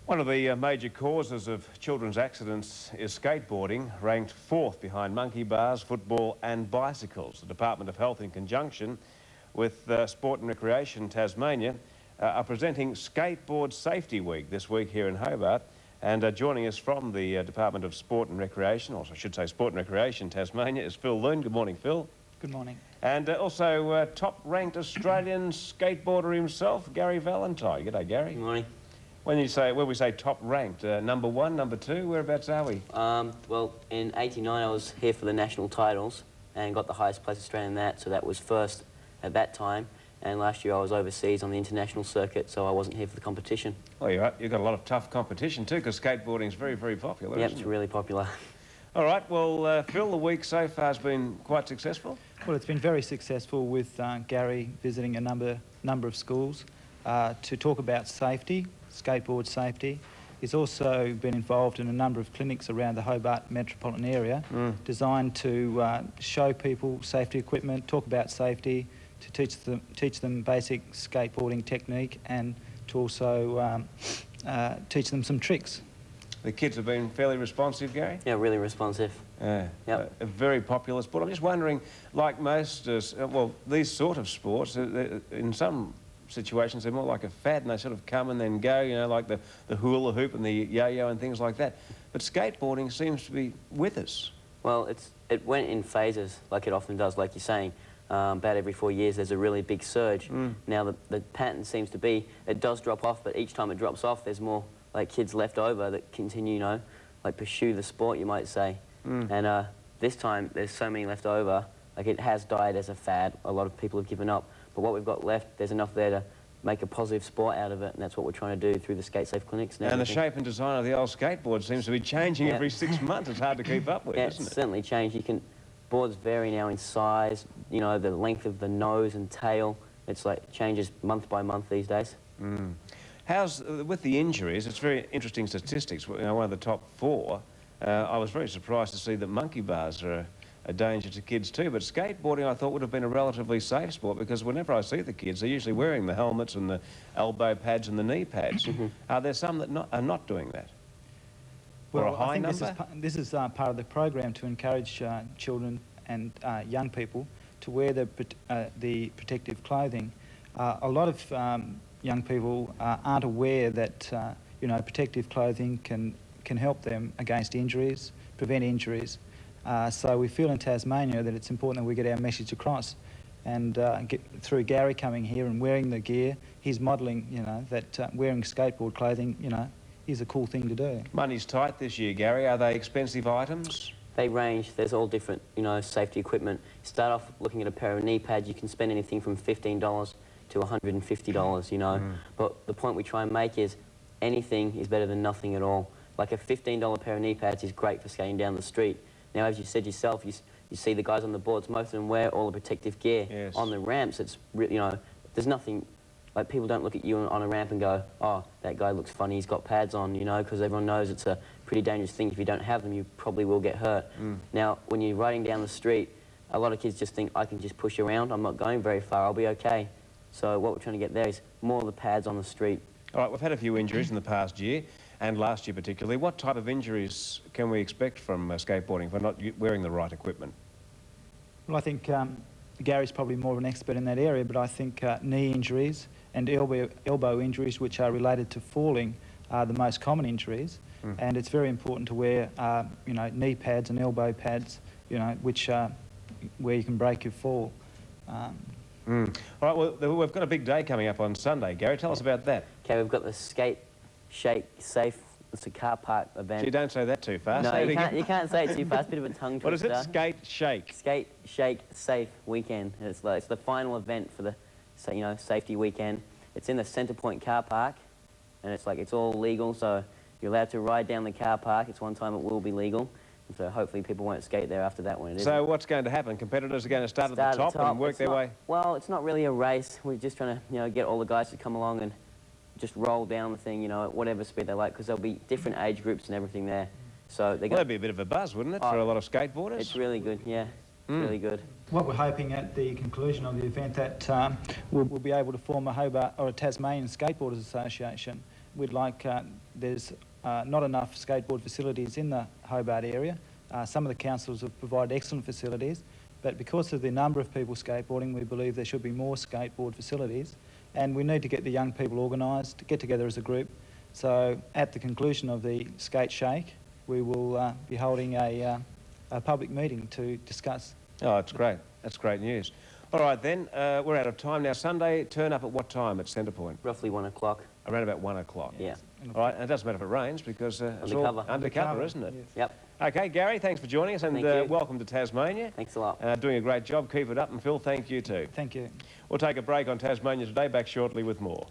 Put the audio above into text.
One of the major causes of children's accidents is skateboarding, ranked fourth behind monkey bars, football and bicycles. The Department of Health, in conjunction with Sport and Recreation Tasmania, are presenting Skateboard Safety Week this week here in Hobart. And joining us from the Department of Sport and Recreation, or I should say Sport and Recreation Tasmania, is Phil Loone. Good morning, Phil. Good morning. And also top-ranked Australian skateboarder himself, Gary Valentine. G'day, Gary. Good morning. When we say top-ranked, number one, number two, whereabouts are we? Well, in '89 I was here for the national titles and got the highest place Australian in that, so that was first at that time. And last year I was overseas on the international circuit, so I wasn't here for the competition. Well, you've got a lot of tough competition too, because skateboarding is very, very popular. Yep, it's really popular. All right, well, Phil, the week so far has been quite successful. Well, it's been very successful with Gary visiting a number of schools to talk about safety, skateboard safety. He's also been involved in a number of clinics around the Hobart metropolitan area designed to show people safety equipment, talk about safety, to teach them basic skateboarding technique, and to also teach them some tricks. The kids have been fairly responsive, Gary? Yeah, really responsive. Yeah, yep. A very popular sport. I'm just wondering, like most, well, these sort of sports, in some situations they're more like a fad and they sort of come and then go, you know, like the hula hoop and the yo-yo and things like that. But skateboarding seems to be with us. Well, it went in phases, like it often does, like you're saying. About every 4 years there's a really big surge. Now the pattern seems to be, it does drop off, but each time it drops off there's more like kids left over that continue, you know, like pursue the sport, you might say. And this time there's so many left over, like it has died as a fad. A lot of people have given up, but what we've got left, there's enough there to make a positive sport out of it, and that's what we're trying to do through the skate safe clinics. And the shape and design of the old skateboard seems to be changing every 6 months. It's hard to keep up with, isn't it? It's certainly changed. Boards vary now in size, you know, the length of the nose and tail. It's like changes month by month these days. How's, with the injuries, it's very interesting statistics. You know, one of the top four, I was very surprised to see that monkey bars are a danger to kids too, but skateboarding I thought would have been a relatively safe sport, because whenever I see the kids, they're usually wearing the helmets and the elbow pads and the knee pads. Are there some that are not doing that? Well, I think this is part of the program to encourage children and young people to wear the protective clothing. A lot of young people aren't aware that you know, protective clothing can help them against injuries, prevent injuries. So we feel in Tasmania that it's important that we get our message across, and through Gary coming here and wearing the gear, he's modelling, you know, that wearing skateboard clothing, you know, is a cool thing to do. Money's tight this year, Gary. Are they expensive items? They range. There's all different, you know, safety equipment. Start off looking at a pair of knee pads. You can spend anything from $15 to $150, you know. But the point we try and make is anything is better than nothing at all. Like a $15 pair of knee pads is great for skating down the street. Now, as you said yourself, you see the guys on the boards, most of them wear all the protective gear. On the ramps. It's, you know, there's nothing. Like, people don't look at you on a ramp and go, oh, that guy looks funny, he's got pads on, you know, because everyone knows it's a pretty dangerous thing. If you don't have them, you probably will get hurt. Now, when you're riding down the street, a lot of kids just think, I can just push around, I'm not going very far, I'll be okay. So what we're trying to get there is more of the pads on the street. All right, we've had a few injuries in the past year, and last year particularly. What type of injuries can we expect from skateboarding for not wearing the right equipment? Well, I think Gary's probably more of an expert in that area, but I think knee injuries and elbow injuries, which are related to falling, are the most common injuries. And it's very important to wear, you know, knee pads and elbow pads, you know, which where you can break your fall. All right, well, we've got a big day coming up on Sunday. Gary, tell us about that. Okay, we've got the Skate, Shake, Safe. It's a car park event. You don't say that too fast. No, you can't say it too fast. Bit of a tongue twister. What is it? Skate, Shake. Skate, Shake, Safe weekend. It's the final event for the, you know, safety weekend. It's in the Centre Point car park, and it's all legal. So you're allowed to ride down the car park. It's one time it will be legal. So hopefully people won't skate there after that when it is. So what's going to happen? Competitors are going to start at the top and work their way? Well, it's not really a race. We're just trying to, you know, get all the guys to come along and just roll down the thing, you know, at whatever speed they like, because there'll be different age groups and everything there. So they're that'd be a bit of a buzz, wouldn't it, for a lot of skateboarders? It's really good, yeah. Really good. What we're hoping at the conclusion of the event that we'll be able to form a Hobart or a Tasmanian Skateboarders Association, we'd like, there's not enough skateboard facilities in the Hobart area. Some of the councils have provided excellent facilities, but because of the number of people skateboarding, we believe there should be more skateboard facilities, and we need to get the young people organised, to get together as a group. So at the conclusion of the skate shake, we will be holding a public meeting to discuss. Oh, that's great. That's great news. All right, then, we're out of time now. Sunday, turn up at what time at Centrepoint? Roughly 1 o'clock. Around about 1 o'clock. Yeah. All right, and it doesn't matter if it rains because it's Undercover. all undercover, isn't it? Yes. Yep. Okay, Gary, thanks for joining us, and welcome to Tasmania. Thanks a lot. Doing a great job. Keep it up. And Phil, thank you too. Thank you. We'll take a break on Tasmania Today. Back shortly with more.